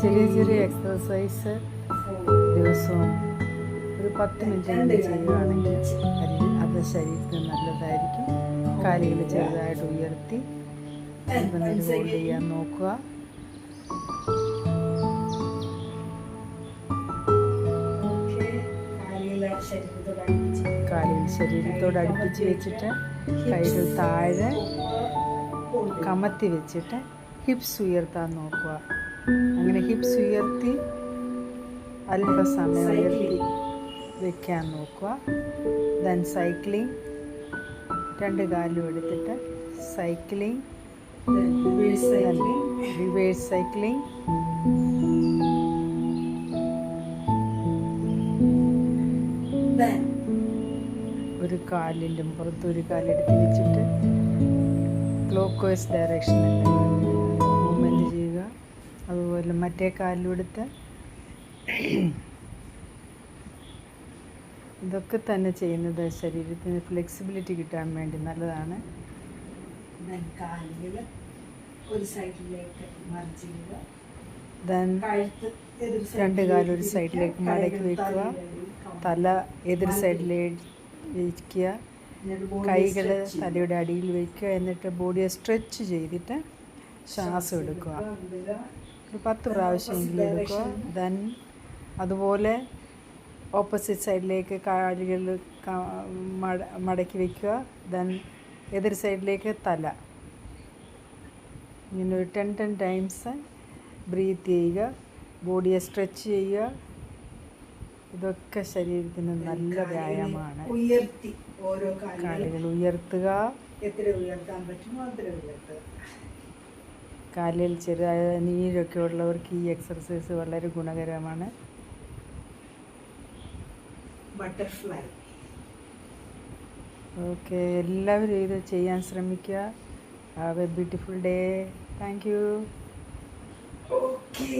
ചെറിയ ചെറിയ എക്സസൈസ് ദിവസവും ഒരു 10 മിനിറ്റ് ചെയ്യുകയാണെങ്കിൽ അത് ശരീരത്തിന് നല്ലതായിരിക്കും. കാലുകൾ ചെറുതായിട്ട് ഉയർത്തി ഹോൾഡ് ചെയ്യാൻ നോക്കുക. കാലുകൾ ശരീരത്തോട് അടുപ്പിച്ച് വെച്ചിട്ട് കൈകൾ താഴെ കമത്തി വെച്ചിട്ട് ഹിപ്സ് ഉയർത്താൻ നോക്കുക. അങ്ങനെ ഹിപ്സ് ഉയർത്തി അല്പസമയം ഉയർത്തി വെക്കാൻ നോക്കുക. ദെൻ സൈക്ലിംഗ്, 2 കാലും എടുത്തിട്ട് സൈക്ലിംഗ്, റിവേഴ്സ് സൈക്ലിംഗ്, ഒരു കാലിൻ്റെ പുറത്ത് ഒരു കാലെടുത്ത് വെച്ചിട്ട് ക്ലോക്ക് വൈസ് ഡയറക്ഷനിൽ മൂവ്മെൻറ്റ് ചെയ്യുക. അതുപോലെ മറ്റേ കാലിലെടുത്ത് ഇതൊക്കെ തന്നെ ചെയ്യുന്നത് ശരീരത്തിന് ഫ്ലെക്സിബിലിറ്റി കിട്ടാൻ വേണ്ടി നല്ലതാണ്. കാലുകൾ ഒരു സൈഡിലേക്ക് മറിച്ച് ചെയ്യുക. ദെൻ 2 കാലും ഒരു സൈഡിലേക്ക് മടക്കി വയ്ക്കുക. തല എതിർ സൈഡിലേക്ക് വയ്ക്കുക. കൈകൾ തലയുടെ അടിയിൽ വയ്ക്കുക. എന്നിട്ട് ബോഡിയെ സ്ട്രെച്ച് ചെയ്തിട്ട് ശ്വാസം എടുക്കുക. ഒരു 10 പ്രാവശ്യമെങ്കിലും എടുക്കുക. ദെൻ അതുപോലെ ഓപ്പോസിറ്റ് സൈഡിലേക്ക് കാലുകൾ മടക്കി വയ്ക്കുക. ദെൻ എതിർ സൈഡിലേക്ക് തല. ഇങ്ങനെ ഒരു 10 ടൈംസ് ബ്രീത്ത് ചെയ്യുക. ബോഡിയെ സ്ട്രെച്ച് ചെയ്യുക. ഇതൊക്കെ ശരീരത്തിന് നല്ല വ്യായാമമാണ്. കാലുകൾ ഉയർത്തുക. എത്ര ഉയർത്താൻ പറ്റുമോ അത്ര ഉയർത്തുക. കാലിൽ ചെറിയ നീരൊക്കെ ഉള്ളവർക്ക് ഈ എക്സർസൈസ് വളരെ ഗുണകരമാണ്. ബട്ടർഫ്ലൈ. ഓക്കെ, എല്ലാവരും ഇത് ചെയ്യാൻ ശ്രമിക്കുക. Have A beautiful day. Thank you. Okay.